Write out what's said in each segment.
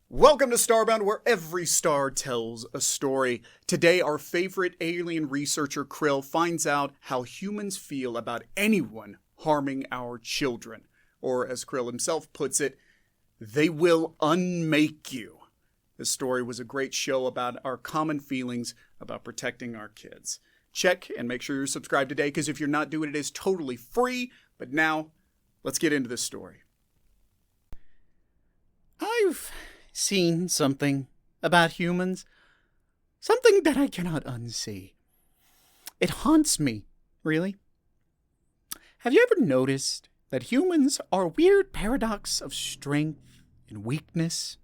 Welcome to Starbound, where every star tells a story. Today, our favorite alien researcher, Krill, finds out how humans feel about anyone harming our children. Or, as Krill himself puts it, they will unmake you. This story was a great show about our common feelings about protecting our kids. Check and make sure you're subscribed today, because if you're not doing it, it is totally free. But now, let's get into this story. I've seen something about humans. Something that I cannot unsee. It haunts me, really. Have you ever noticed that humans are a weird paradox of strength and weakness?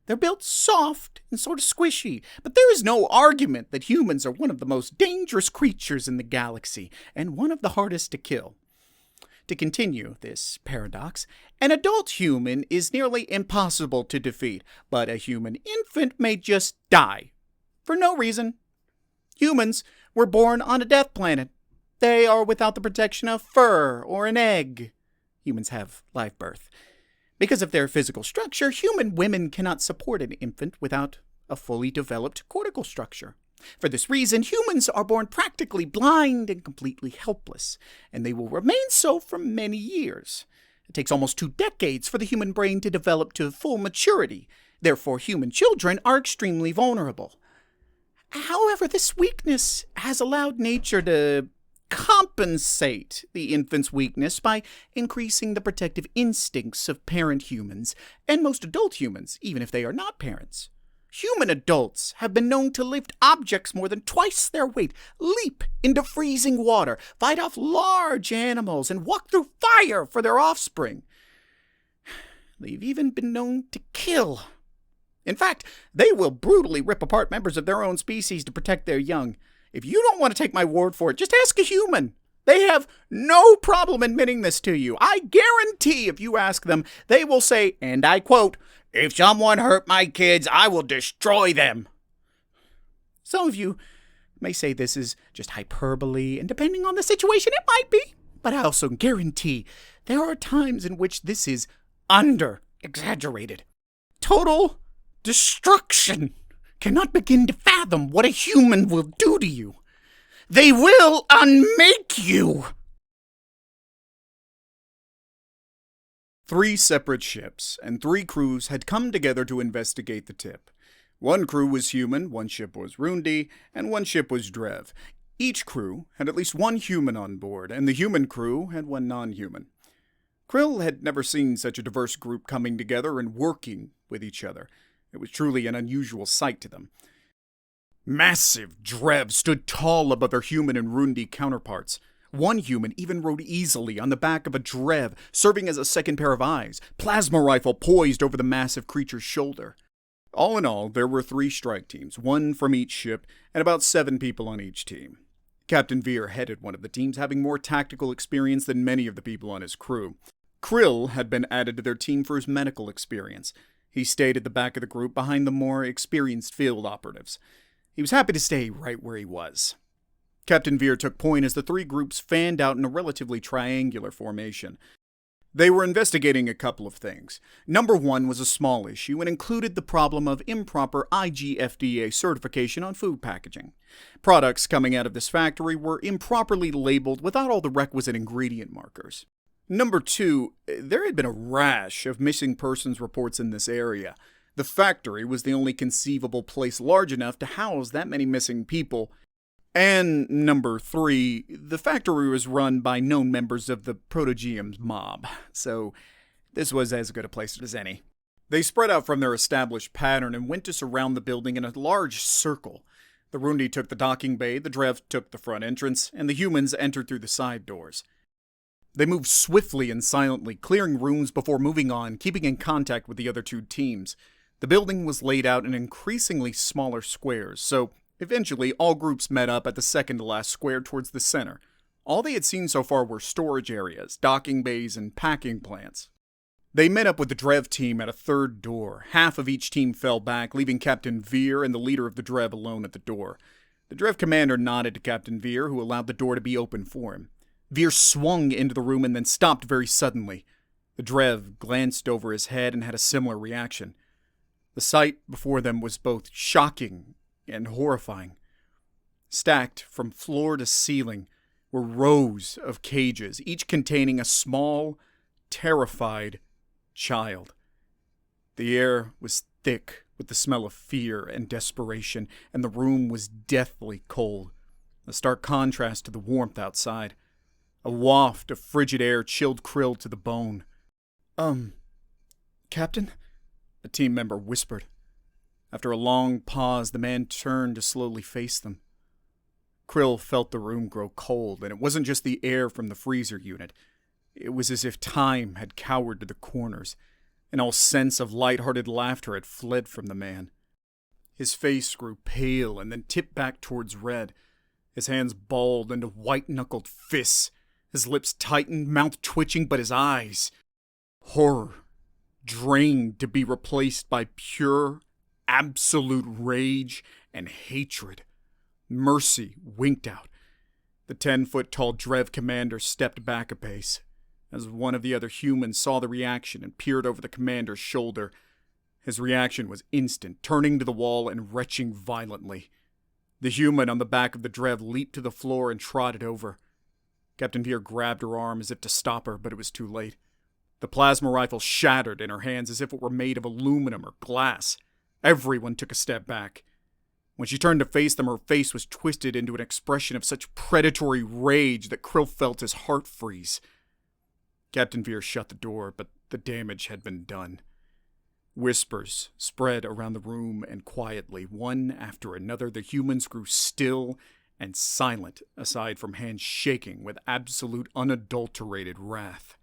They're built soft and sort of squishy, but there is no argument that humans are one of the most dangerous creatures in the galaxy and one of the hardest to kill. To continue this paradox, an adult human is nearly impossible to defeat, but a human infant may just die. For no reason. Humans were born on a death planet. They are without the protection of fur or an egg. Humans have live birth. Because of their physical structure, human women cannot support an infant without a fully developed cortical structure. For this reason, humans are born practically blind and completely helpless, and they will remain so for many years. It takes almost 2 decades for the human brain to develop to full maturity. Therefore, human children are extremely vulnerable. However, this weakness has allowed nature to compensate the infant's weakness by increasing the protective instincts of parent humans and most adult humans, even if they are not parents. Human adults have been known to lift objects more than twice their weight, leap into freezing water, fight off large animals, and walk through fire for their offspring. They've even been known to kill. In fact, they will brutally rip apart members of their own species to protect their young. If you don't want to take my word for it, just ask a human. They have no problem admitting this to you. I guarantee if you ask them, they will say, and I quote, "If someone hurt my kids, I will destroy them." Some of you may say this is just hyperbole, and depending on the situation, it might be. But I also guarantee there are times in which this is under-exaggerated. Total destruction cannot begin to fathom what a human will do to you. They will unmake you. 3 separate ships and 3 crews had come together to investigate the tip. 1 crew was human, 1 ship was Rundi, and 1 ship was Drev. Each crew had at least 1 human on board, and the human crew had 1 non-human. Krill had never seen such a diverse group coming together and working with each other. It was truly an unusual sight to them. Massive Drev stood tall above their human and Rundi counterparts. 1 human even rode easily on the back of a Drev, serving as a second pair of eyes, plasma rifle poised over the massive creature's shoulder. All in all, there were 3 strike teams, 1 from each ship, and about 7 people on each team. Captain Veer headed one of the teams, having more tactical experience than many of the people on his crew. Krill had been added to their team for his medical experience. He stayed at the back of the group behind the more experienced field operatives. He was happy to stay right where he was. Captain Veer took point as the 3 groups fanned out in a relatively triangular formation. They were investigating a couple of things. Number 1 was a small issue and included the problem of improper IGFDA certification on food packaging. Products coming out of this factory were improperly labeled without all the requisite ingredient markers. Number 2, there had been a rash of missing persons reports in this area. The factory was the only conceivable place large enough to house that many missing people. And number 3, the factory was run by known members of the Protogeum mob, so this was as good a place as any. They spread out from their established pattern and went to surround the building in a large circle. The Rundi took the docking bay, the Drev took the front entrance, and the humans entered through the side doors. They moved swiftly and silently, clearing rooms before moving on, keeping in contact with the other 2 teams. The building was laid out in increasingly smaller squares, so eventually all groups met up at the second-to-last square towards the center. All they had seen so far were storage areas, docking bays, and packing plants. They met up with the Drev team at a third door. Half of each team fell back, leaving Captain Veer and the leader of the Drev alone at the door. The Drev commander nodded to Captain Veer, who allowed the door to be opened for him. Veer swung into the room and then stopped very suddenly. The Drev glanced over his head and had a similar reaction. The sight before them was both shocking and horrifying. Stacked from floor to ceiling were rows of cages, each containing a small, terrified child. The air was thick with the smell of fear and desperation, and the room was deathly cold, a stark contrast to the warmth outside. A waft of frigid air chilled Krill to the bone. Captain? A team member whispered. After a long pause, the man turned to slowly face them. Krill felt the room grow cold, and it wasn't just the air from the freezer unit. It was as if time had cowered to the corners, and all sense of light-hearted laughter had fled from the man. His face grew pale and then tipped back towards red. His hands balled into white-knuckled fists. His lips tightened, mouth twitching, but his eyes, horror, drained to be replaced by pure, absolute rage and hatred. Mercy winked out. The 10-foot-tall Drev commander stepped back a pace. As one of the other humans saw the reaction and peered over the commander's shoulder, his reaction was instant, turning to the wall and retching violently. The human on the back of the Drev leaped to the floor and trotted over. Captain Veer grabbed her arm as if to stop her, but it was too late. The plasma rifle shattered in her hands as if it were made of aluminum or glass. Everyone took a step back. When she turned to face them, her face was twisted into an expression of such predatory rage that Krill felt his heart freeze. Captain Veer shut the door, but the damage had been done. Whispers spread around the room, and quietly, one after another, the humans grew still and silent, aside from hands shaking with absolute unadulterated wrath.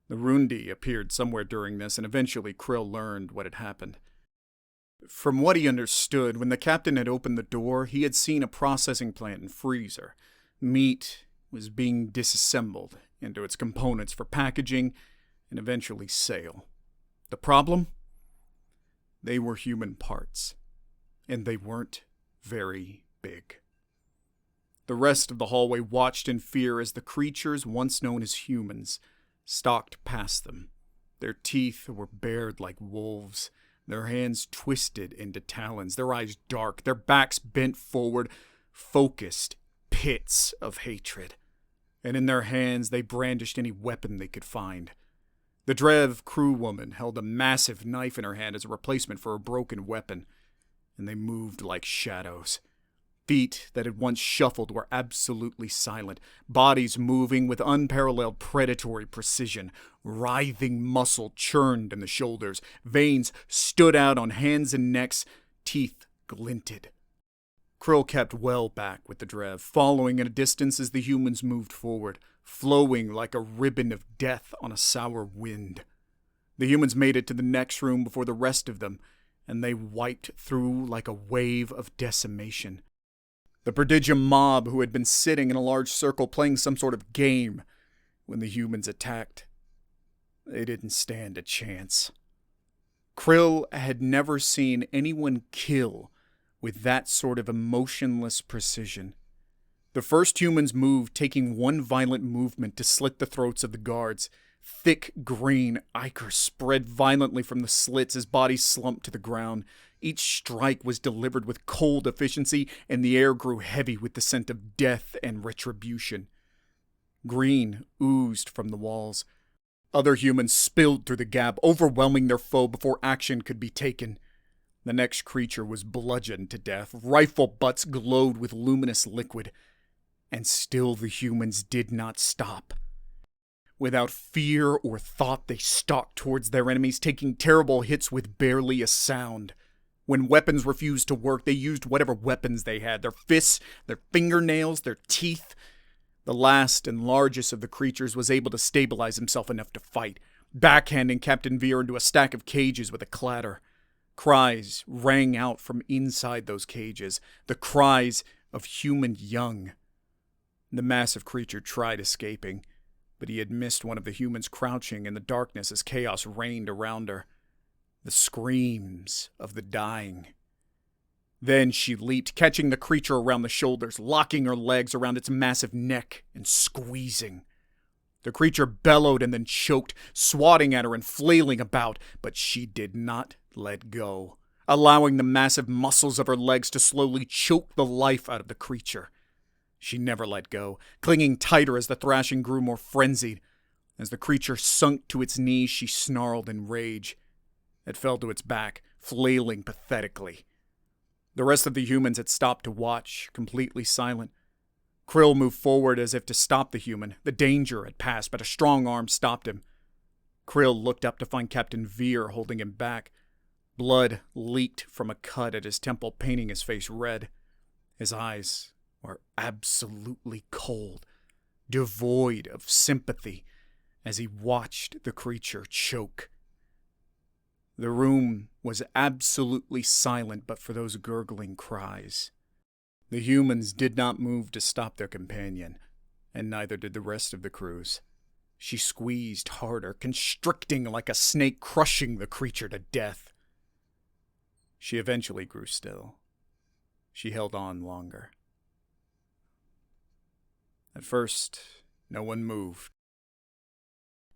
The Rundi appeared somewhere during this, and eventually Krill learned what had happened. From what he understood, when the captain had opened the door, he had seen a processing plant and freezer. Meat was being disassembled into its components for packaging and eventually sale. The problem? They were human parts, and they weren't very big. The rest of the hallway watched in fear as the creatures once known as humans stalked past them. Their teeth were bared like wolves, their hands twisted into talons, their eyes dark, their backs bent forward, focused pits of hatred. And in their hands they brandished any weapon they could find. The Drev crewwoman held a massive knife in her hand as a replacement for a broken weapon, and they moved like shadows. Feet that had once shuffled were absolutely silent, bodies moving with unparalleled predatory precision. Writhing muscle churned in the shoulders, veins stood out on hands and necks, teeth glinted. Krill kept well back with the Drev, following at a distance as the humans moved forward, flowing like a ribbon of death on a sour wind. The humans made it to the next room before the rest of them, and they wiped through like a wave of decimation. The prodigium mob who had been sitting in a large circle playing some sort of game when the humans attacked. They didn't stand a chance. Krill had never seen anyone kill with that sort of emotionless precision. The first humans moved, taking one violent movement to slit the throats of the guards. Thick green ichor spread violently from the slits as bodies slumped to the ground. Each strike was delivered with cold efficiency, and the air grew heavy with the scent of death and retribution. Green oozed from the walls. Other humans spilled through the gap, overwhelming their foe before action could be taken. The next creature was bludgeoned to death. Rifle butts glowed with luminous liquid. And still the humans did not stop. Without fear or thought, they stalked towards their enemies, taking terrible hits with barely a sound. When weapons refused to work, they used whatever weapons they had. Their fists, their fingernails, their teeth. The last and largest of the creatures was able to stabilize himself enough to fight, backhanding Captain Veer into a stack of cages with a clatter. Cries rang out from inside those cages, the cries of human young. The massive creature tried escaping, but he had missed one of the humans crouching in the darkness as chaos reigned around her. The screams of the dying. Then she leaped, catching the creature around the shoulders, locking her legs around its massive neck and squeezing. The creature bellowed and then choked, swatting at her and flailing about, but she did not let go, allowing the massive muscles of her legs to slowly choke the life out of the creature. She never let go, clinging tighter as the thrashing grew more frenzied. As the creature sunk to its knees, she snarled in rage. It fell to its back, flailing pathetically. The rest of the humans had stopped to watch, completely silent. Krill moved forward as if to stop the human. The danger had passed, but a strong arm stopped him. Krill looked up to find Captain Veer holding him back. Blood leaked from a cut at his temple, painting his face red. His eyes were absolutely cold, devoid of sympathy, as he watched the creature choke. The room was absolutely silent but for those gurgling cries. The humans did not move to stop their companion, and neither did the rest of the crews. She squeezed harder, constricting like a snake, crushing the creature to death. She eventually grew still. She held on longer. At first, no one moved.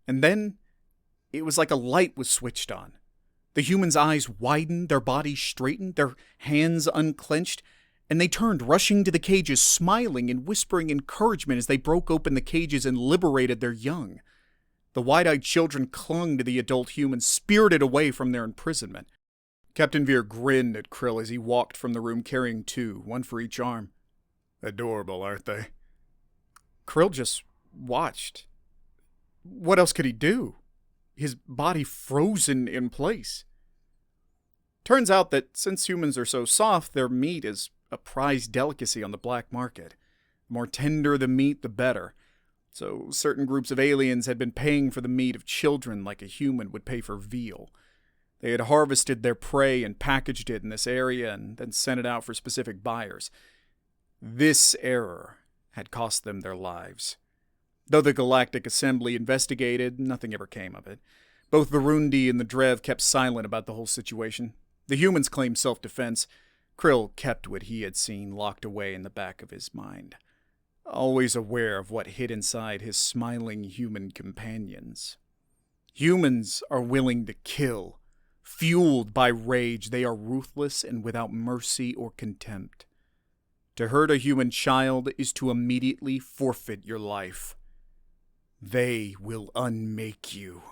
And then, it was like a light was switched on. The humans' eyes widened, their bodies straightened, their hands unclenched, and they turned, rushing to the cages, smiling and whispering encouragement as they broke open the cages and liberated their young. The wide-eyed children clung to the adult humans, spirited away from their imprisonment. Captain Veer grinned at Krill as he walked from the room carrying two, one for each arm. Adorable, aren't they? Krill just watched. What else could he do? His body frozen in place. Turns out that since humans are so soft, their meat is a prized delicacy on the black market. The more tender the meat, the better. So certain groups of aliens had been paying for the meat of children like a human would pay for veal. They had harvested their prey and packaged it in this area and then sent it out for specific buyers. This error had cost them their lives. Though the Galactic Assembly investigated, nothing ever came of it. Both the Rundi and the Drev kept silent about the whole situation. The humans claimed self-defense. Krill kept what he had seen locked away in the back of his mind, always aware of what hid inside his smiling human companions. Humans are willing to kill. Fueled by rage, they are ruthless and without mercy or contempt. To hurt a human child is to immediately forfeit your life. They will unmake you.